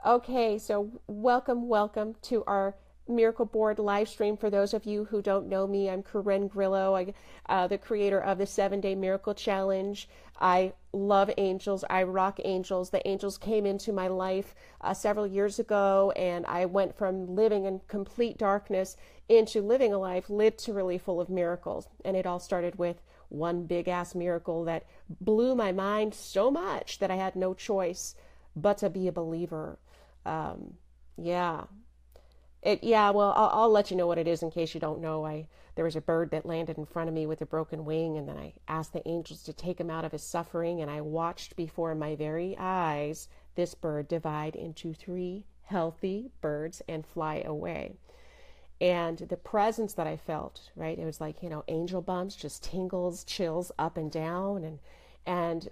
Okay, so welcome to our Miracle Board live stream. For those of you who don't know me, I'm Corinne Grillo, the creator of the 7-Day Miracle Challenge. I love angels. I rock angels. The angels came into my life several years ago, and I went from living in complete darkness into living a life literally full of miracles. And it all started with one big ass miracle that blew my mind so much that I had no choice but to be a believer. Um, yeah. Well, I'll let you know what it is in case you don't know. There was a bird that landed in front of me with a broken wing, and then I asked the angels to take him out of his suffering, and I watched before my very eyes this bird divide into three healthy birds and fly away. And the presence that I felt, right? It was like, angel bumps, just tingles, chills up and down, and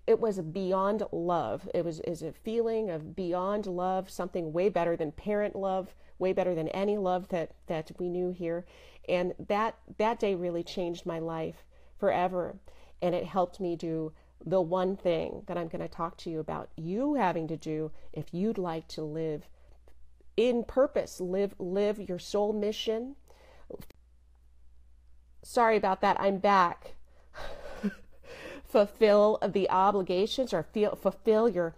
it was beyond love. It was is a feeling of beyond love, something way better than parent love, way better than any love that we knew here. And that day really changed my life forever. And it helped me do the one thing that I'm going to talk to you about, you having to do if you'd like to live in purpose, live your soul mission. Sorry about that. I'm back. Fulfill the obligations, or fulfill your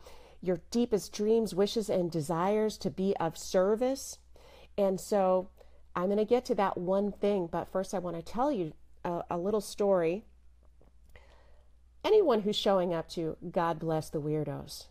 deepest dreams, wishes, and desires to be of service. And so I'm going to get to that one thing, but first I want to tell you a little story. Anyone who's showing up to God Bless the Weirdos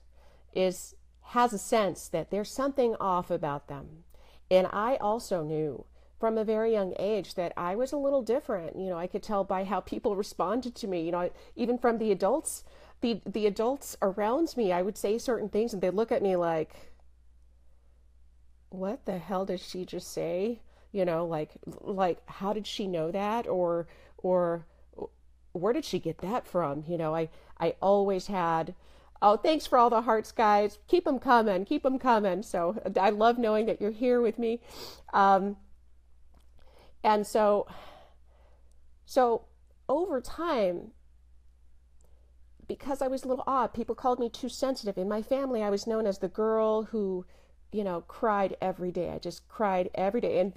has a sense that there's something off about them. And I also knew from a very young age that I was a little different. I could tell by how people responded to me, even from the adults, the adults around me. I would say certain things and they'd look at me like, what the hell did she just say? Like how did she know that? Or where did she get that from? I always had, oh, thanks for all the hearts, guys. Keep them coming. Keep them coming. So I love knowing that you're here with me. And so over time, because I was a little odd, people called me too sensitive. In my family, I was known as the girl who, cried every day. I just cried every day. And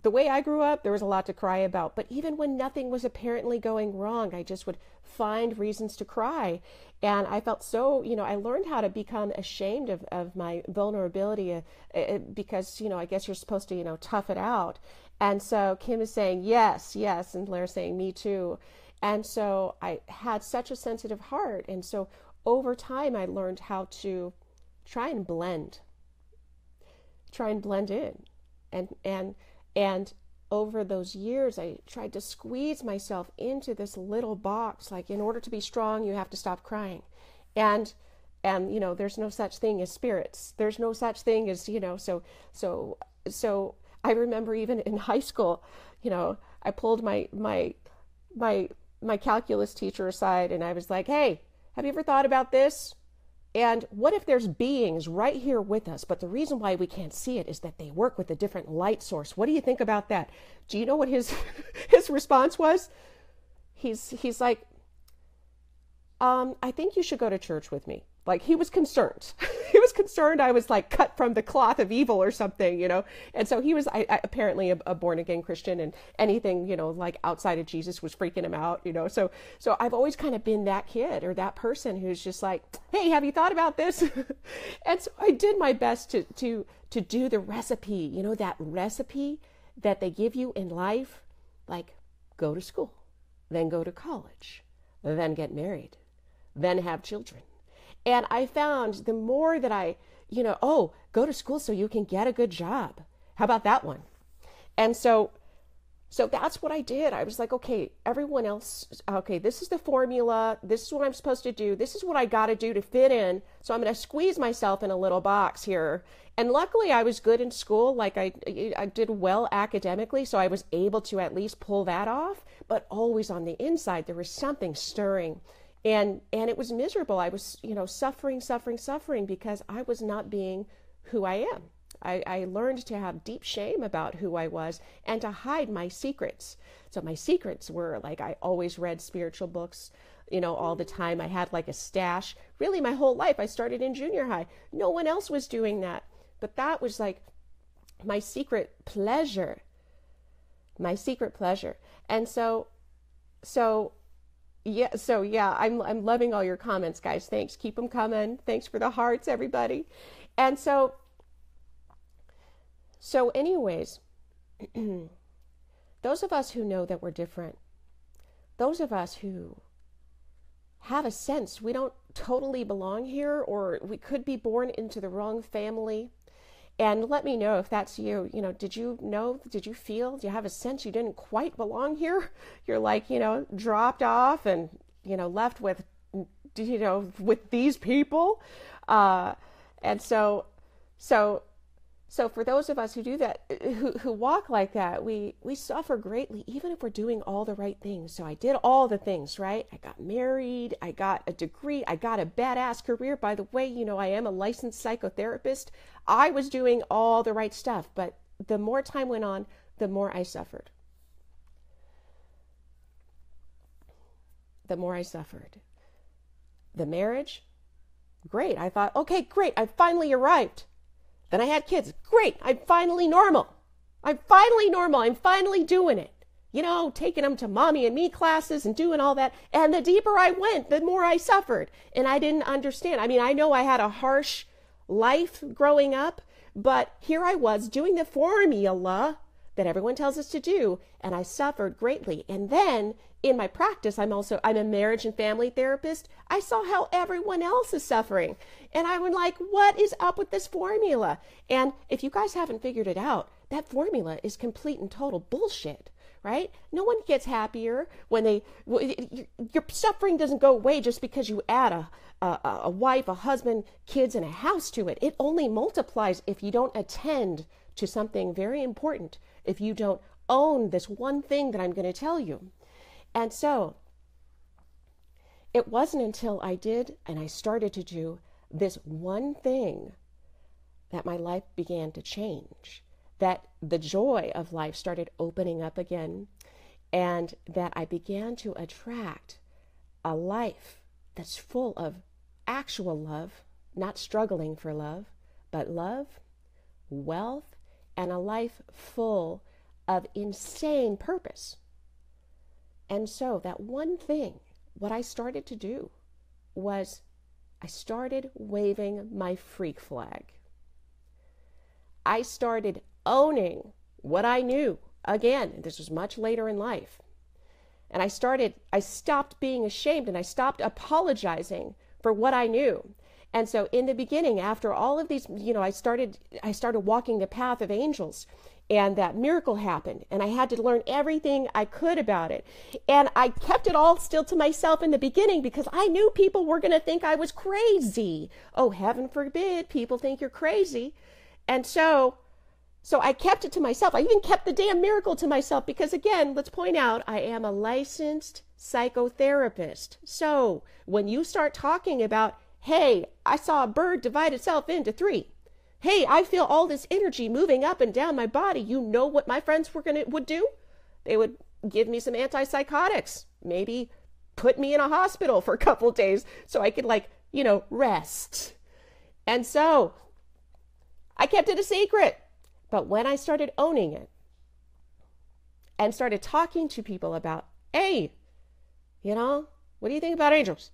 the way I grew up, there was a lot to cry about. But even when nothing was apparently going wrong, I just would find reasons to cry. And I felt so, I learned how to become ashamed of my vulnerability because, I guess you're supposed to, tough it out. And so Kim is saying, yes, yes. And Blair's saying, me too. And so I had such a sensitive heart. And so over time, I learned how to try and blend in. And over those years, I tried to squeeze myself into this little box. Like, in order to be strong, you have to stop crying. And there's no such thing as spirits. There's no such thing as, so I remember even in high school, I pulled my calculus teacher aside and I was like, hey, have you ever thought about this? And what if there's beings right here with us, but the reason why we can't see it is that they work with a different light source? What do you think about that? Do you know what his his response was? He's like, I think you should go to church with me. Like, he was concerned. He was concerned I was like cut from the cloth of evil or something, And so he was apparently a born again Christian, and anything, like outside of Jesus was freaking him out, So I've always kind of been that kid or that person who's just like, hey, have you thought about this? And so I did my best to do the recipe, that recipe that they give you in life, like go to school, then go to college, then get married, then have children. And I found the more that I, go to school so you can get a good job. How about that one? And so that's what I did. I was like, okay, everyone else, okay, this is the formula. This is what I'm supposed to do. This is what I got to do to fit in. So I'm going to squeeze myself in a little box here. And luckily I was good in school. Like I did well academically. So I was able to at least pull that off. But always on the inside, there was something stirring. And it was miserable. I was, suffering because I was not being who I am. I learned to have deep shame about who I was and to hide my secrets. So my secrets were like, I always read spiritual books. all the time. I had like a stash. Really, my whole life, I started in junior high. No one else was doing that. But that was like my secret pleasure. My secret pleasure. And so yeah, I'm loving all your comments, guys. Thanks. Keep them coming. Thanks for the hearts, everybody. And so anyways, those of us who know that we're different, those of us who have a sense we don't totally belong here, or we could be born into the wrong family. And let me know if that's you. Did you feel, do you have a sense you didn't quite belong here? You're like, dropped off and, left with, with these people. And so for those of us who do that, who walk like that, we suffer greatly, even if we're doing all the right things. So I did all the things, right? I got married, I got a degree, I got a badass career. By the way, I am a licensed psychotherapist. I was doing all the right stuff, but the more time went on, the more I suffered. The more I suffered. The marriage, great. I thought, okay, great, I finally arrived. Then I had kids. Great. I'm finally normal. I'm finally doing it. Taking them to mommy and me classes and doing all that. And the deeper I went, the more I suffered. And I didn't understand. I mean, I know I had a harsh life growing up, but here I was doing the formula that everyone tells us to do. And I suffered greatly. And then in my practice, I'm a marriage and family therapist. I saw how everyone else is suffering. And I was like, what is up with this formula? And if you guys haven't figured it out, that formula is complete and total bullshit, right? No one gets happier when your suffering doesn't go away just because you add a wife, a husband, kids, and a house to it. It only multiplies if you don't attend to something very important, if you don't own this one thing that I'm going to tell you. And so it wasn't until I did and I started to do this one thing that my life began to change, that the joy of life started opening up again, and that I began to attract a life that's full of actual love, not struggling for love, but love, wealth, and a life full of insane purpose. And so that one thing, what I started to do was I started waving my freak flag. I started owning what I knew. Again, this was much later in life. And I stopped being ashamed, and I stopped apologizing for what I knew. And so in the beginning, after all of these, I started walking the path of angels. And that miracle happened, and I had to learn everything I could about it. And I kept it all still to myself in the beginning because I knew people were going to think I was crazy. Oh, heaven forbid people think you're crazy. And so I kept it to myself. I even kept the damn miracle to myself because, again, let's point out, I am a licensed psychotherapist. So when you start talking about, hey, I saw a bird divide itself into 3. Hey, I feel all this energy moving up and down my body. You know what my friends would do? They would give me some antipsychotics, maybe put me in a hospital for a couple of days so I could rest. And so I kept it a secret. But when I started owning it and started talking to people about, hey, what do you think about angels?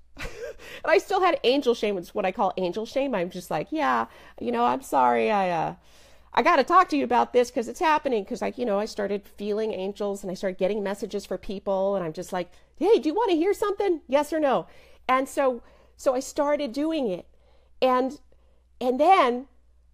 And I still had angel shame. It's what I call angel shame. I'm just like, yeah, I'm sorry. I got to talk to you about this because it's happening. Because I started feeling angels and I started getting messages for people. And I'm just like, hey, do you want to hear something? Yes or no? And so I started doing it. And then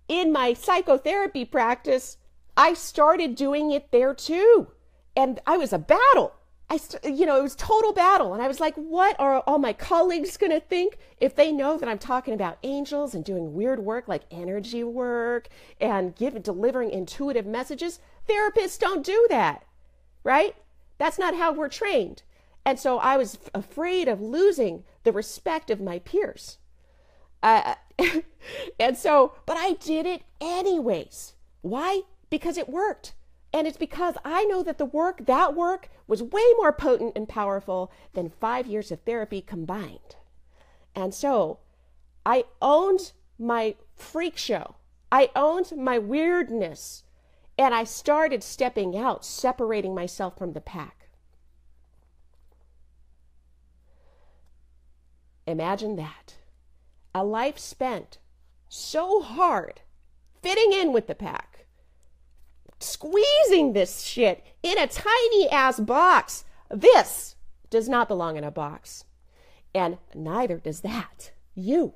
in my psychotherapy practice, I started doing it there too. And I was a battle. It was total battle. And I was like, what are all my colleagues going to think if they know that I'm talking about angels and doing weird work like energy work and delivering intuitive messages? Therapists don't do that, right? That's not how we're trained. And so I was afraid of losing the respect of my peers. But I did it anyways. Why? Because it worked. And it's because I know that that work was way more potent and powerful than 5 years of therapy combined. And so I owned my freak show. I owned my weirdness. And I started stepping out, separating myself from the pack. Imagine that. A life spent so hard fitting in with the pack, squeezing this shit in a tiny ass box. This does not belong in a box. And neither does that. You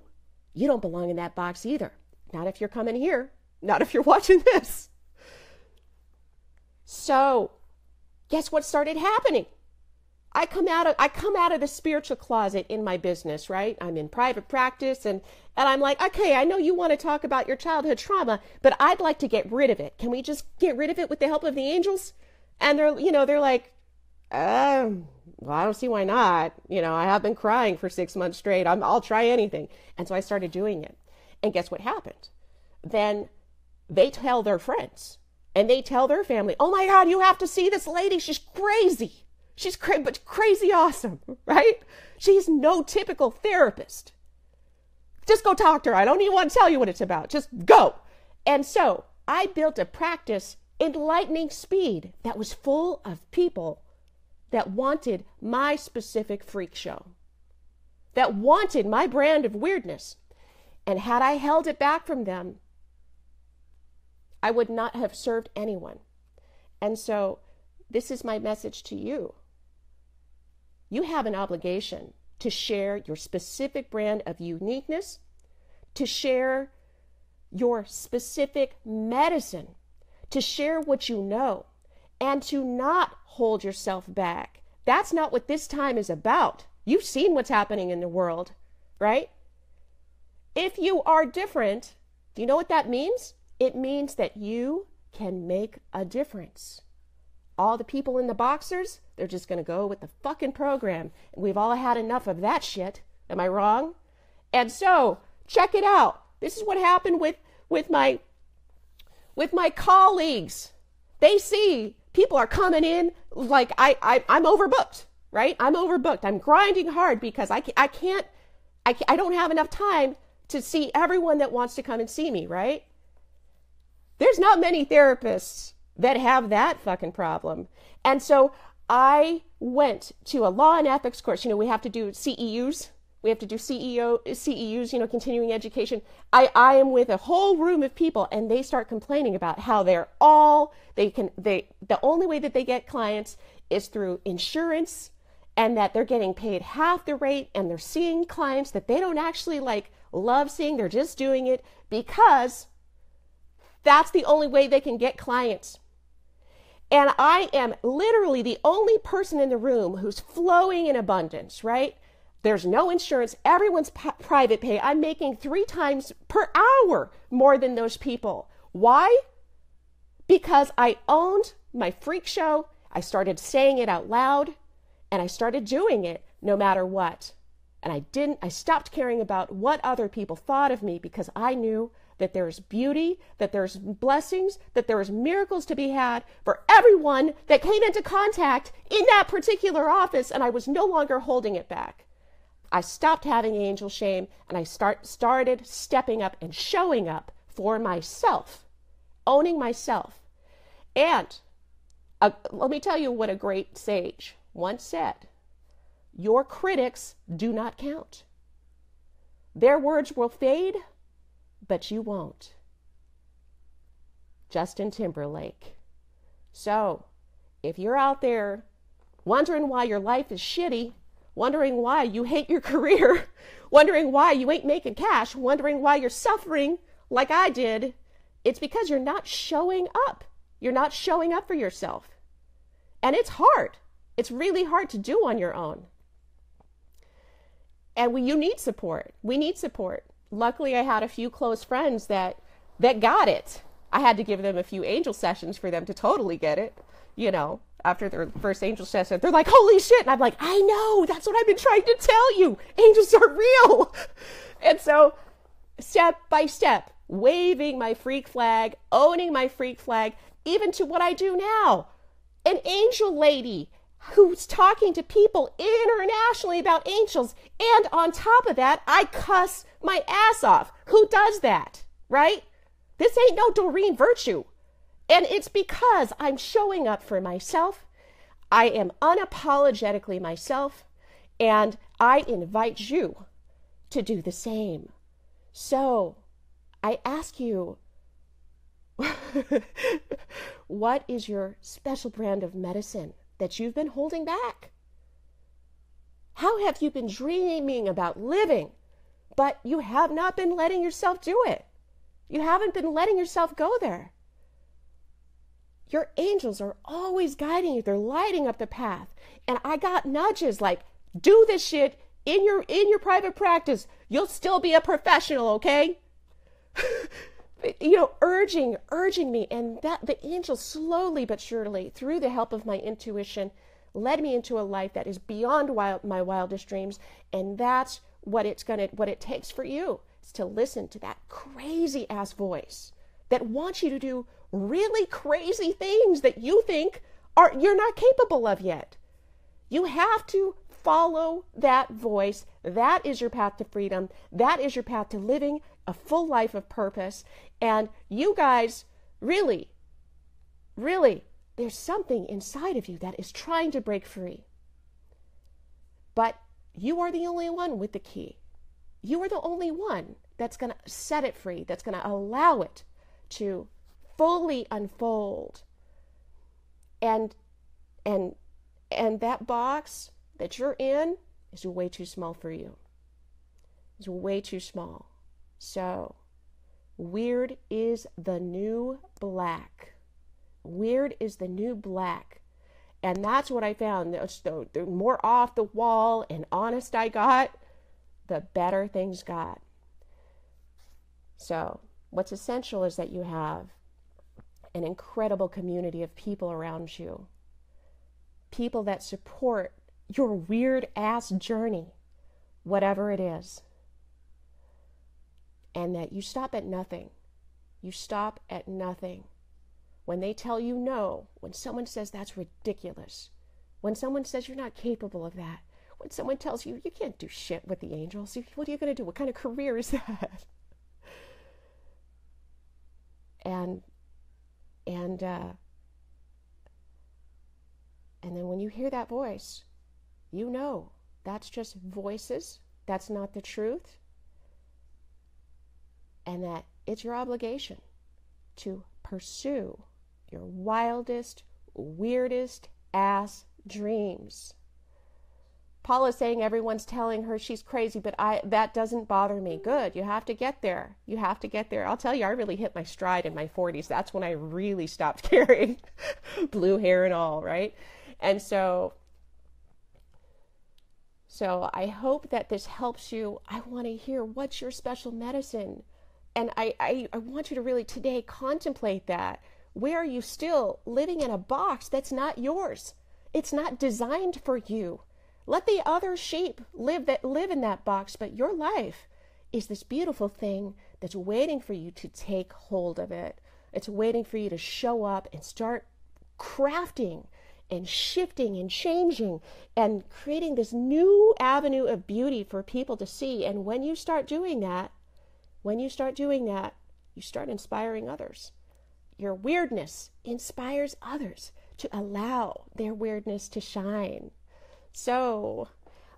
don't belong in that box either. Not if you're coming here. Not if you're watching this. So guess what started happening? I come out of the spiritual closet in my business, right? I'm in private practice and I'm like, okay, I know you want to talk about your childhood trauma, but I'd like to get rid of it. Can we just get rid of it with the help of the angels? And they're like, well, I don't see why not. I have been crying for 6 months straight. I'll try anything. And so I started doing it. And guess what happened? Then they tell their friends and they tell their family, oh my God, you have to see this lady. She's crazy. She's but crazy awesome, right? She's no typical therapist. Just go talk to her. I don't even want to tell you what it's about. Just go. And so I built a practice in lightning speed that was full of people that wanted my specific freak show, that wanted my brand of weirdness. And had I held it back from them, I would not have served anyone. And so this is my message to you. You have an obligation to share your specific brand of uniqueness, to share your specific medicine, to share what you know, and to not hold yourself back. That's not what this time is about. You've seen what's happening in the world, right? If you are different, do you know what that means? It means that you can make a difference. All the people in the boxers, they're just going to go with the fucking program. And we've all had enough of that shit. Am I wrong? And so, check it out. This is what happened with my colleagues. They see people are coming in like I'm overbooked, right? I'm overbooked. I'm grinding hard because I don't have enough time to see everyone that wants to come and see me, right? There's not many therapists that have that fucking problem. And so I went to a law and ethics course. We have to do CEUs. We have to do CEUs, continuing education. I am with a whole room of people and they start complaining about how the only way that they get clients is through insurance and that they're getting paid half the rate and they're seeing clients that they don't actually love seeing. They're just doing it because that's the only way they can get clients. And I am literally the only person in the room who's flowing in abundance, right? There's no insurance. Everyone's private pay. I'm making 3 times per hour more than those people. Why? Because I owned my freak show. I started saying it out loud and I started doing it no matter what. And I stopped caring about what other people thought of me because I knew that there's beauty, that there's blessings, that there's miracles to be had for everyone that came into contact in that particular office, and I was no longer holding it back. I stopped having angel shame, and I started stepping up and showing up for myself, owning myself. And let me tell you what a great sage once said. Your critics do not count. Their words will fade, but you won't. Justin Timberlake. So, if you're out there wondering why your life is shitty, wondering why you hate your career, wondering why you ain't making cash, wondering why you're suffering like I did, it's because you're not showing up. You're not showing up for yourself. And it's hard. It's really hard to do on your own. And you need support. We need support. Luckily, I had a few close friends that got it. I had to give them a few angel sessions for them to totally get it. After their first angel session, they're like, holy shit. And I'm like, I know, that's what I've been trying to tell you. Angels are real. And so step by step, waving my freak flag, owning my freak flag, even to what I do now. An angel lady who's talking to people internationally about angels. And on top of that, I cuss my ass off. Who does that, right? This ain't no Doreen Virtue. And it's because I'm showing up for myself. I am unapologetically myself. And I invite you to do the same. So I ask you, what is your special brand of medicine that you've been holding back? How have you been dreaming about living, but you have not been letting yourself do it? You haven't been letting yourself go there. Your angels are always guiding you. They're lighting up the path. And I got nudges like, do this shit in your private practice. You'll still be a professional, okay? Urging me. And that the angels slowly but surely, through the help of my intuition, led me into a life that is beyond my wildest dreams. And that's what it takes for you, is to listen to that crazy ass voice that wants you to do really crazy things that you think you're not capable of yet. You have to follow that voice. That is your path to freedom. That is your path to living a full life of purpose. And you guys, really, there's something inside of you that is trying to break free. But you are the only one with the key. You are the only one that's going to set it free, that's going to allow it to fully unfold. And that box that you're in is way too small for you. It's way too small. So, weird is the new black. Weird is the new black. And that's what I found. The more off the wall and honest I got, the better things got. So, what's essential is that you have an incredible community of people around you. People that support your weird ass journey, whatever it is. And that you stop at nothing. You stop at nothing. When they tell you no, when someone says that's ridiculous, when someone says you're not capable of that, when someone tells you you can't do shit with the angels, what are you going to do? What kind of career is that? And then when you hear that voice, you know that's just voices. That's not the truth. And that it's your obligation to pursue your wildest, weirdest ass dreams. Paula's saying everyone's telling her she's crazy, but that doesn't bother me. Good. You have to get there. You have to get there. I'll tell you, I really hit my stride in my 40s. That's when I really stopped caring. Blue hair and all, right? And so I hope that this helps you. I want to hear, what's your special medicine? And I want you to really today contemplate that. Where are you still living in a box that's not yours? It's not designed for you. Let the other sheep live in that box, but your life is this beautiful thing that's waiting for you to take hold of it. It's waiting for you to show up and start crafting and shifting and changing and creating this new avenue of beauty for people to see. And when you start doing that, you start inspiring others. Your weirdness inspires others to allow their weirdness to shine. So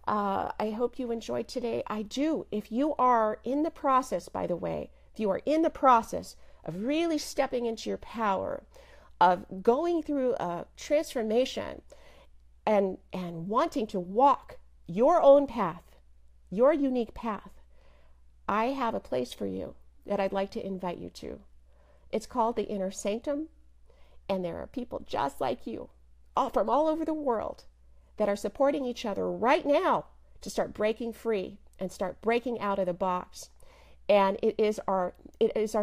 I hope you enjoyed today. I do. If you are in the process, by the way, if you are in the process of really stepping into your power, of going through a transformation and wanting to walk your own path, your unique path, I have a place for you that I'd like to invite you to. It's called the Inner Sanctum, and there are people just like you, from all over the world, that are supporting each other right now to start breaking free and start breaking out of the box. And it is our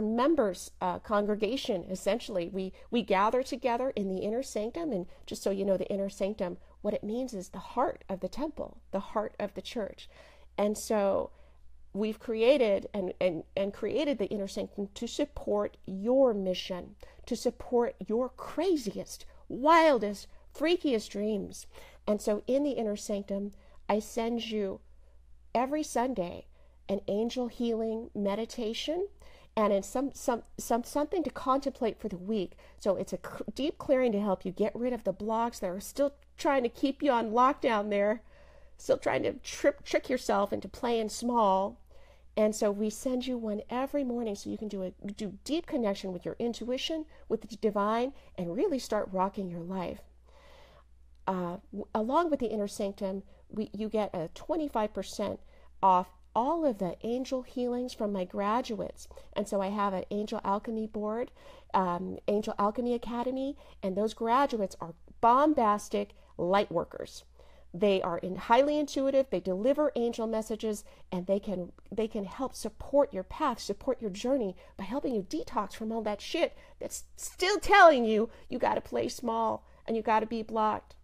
members congregation. Essentially, we gather together in the Inner Sanctum. And just so you know, the Inner Sanctum, what it means is the heart of the temple, the heart of the church. And so we've created and created the inner sanctum to support your mission, to support your craziest, wildest, freakiest dreams. And so in the inner sanctum, I send you every Sunday an angel healing meditation, and it's something to contemplate for the week. So it's a deep clearing to help you get rid of the blocks that are still trying to keep you on lockdown there, still trying to trick yourself into playing small. And so we send you one every morning so you can do deep connection with your intuition, with the divine, and really start rocking your life. Along with the inner sanctum, you get a 25% off all of the angel healings from my graduates. And so I have an Angel Alchemy board, Angel Alchemy Academy, and those graduates are bombastic light workers. They are highly intuitive, they deliver angel messages, and they can help support your path, support your journey by helping you detox from all that shit that's still telling you got to play small and you got to be blocked.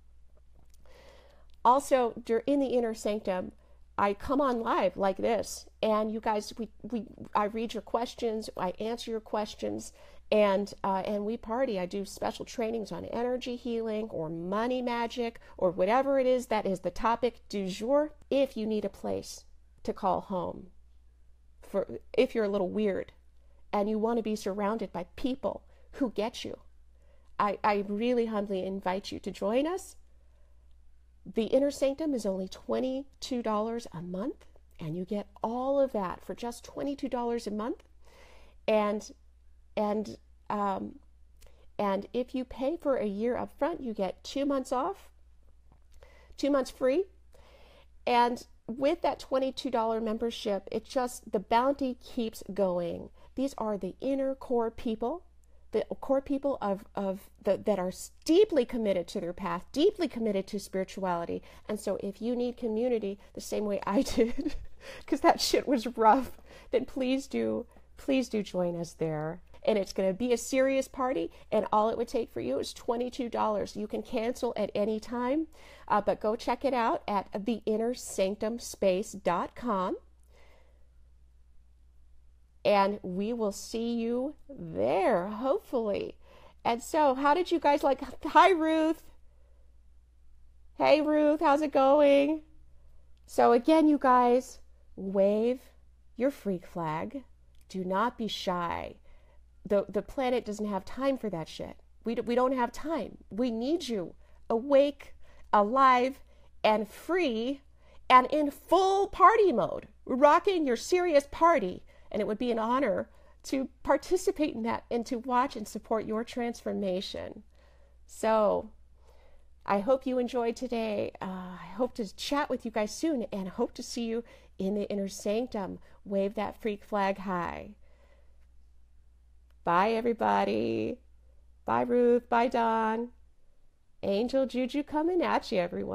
Also, in the inner sanctum, I come on live like this, and you guys, I read your questions, I answer your questions, and we party. I do special trainings on energy healing or money magic or whatever it is that is the topic du jour. If you need a place to call home, if you're a little weird and you want to be surrounded by people who get you, I really humbly invite you to join us. The Inner Sanctum is only $22 a month, and you get all of that for just $22 a month. And if you pay for a year up front, you get 2 months off, 2 months free. And with that $22 membership, the bounty keeps going. These are the inner core people, the core people that are deeply committed to their path, deeply committed to spirituality. And so if you need community the same way I did, because that shit was rough, then please do join us there. And it's going to be a serious party, and all it would take for you is $22. You can cancel at any time, but go check it out at theinnersanctumspace.com. And we will see you there, hopefully. And so, how did you guys like? Hi, Ruth. Hey, Ruth, how's it going? So again, you guys, wave your freak flag. Do not be shy. The planet doesn't have time for that shit. We don't have time. We need you awake, alive, and free, and in full party mode, rocking your serious party. And it would be an honor to participate in that and to watch and support your transformation. So I hope you enjoyed today. I hope to chat with you guys soon, and hope to see you in the inner sanctum. Wave that freak flag high. Bye, everybody. Bye, Ruth. Bye, Dawn. Angel Juju coming at you, everyone.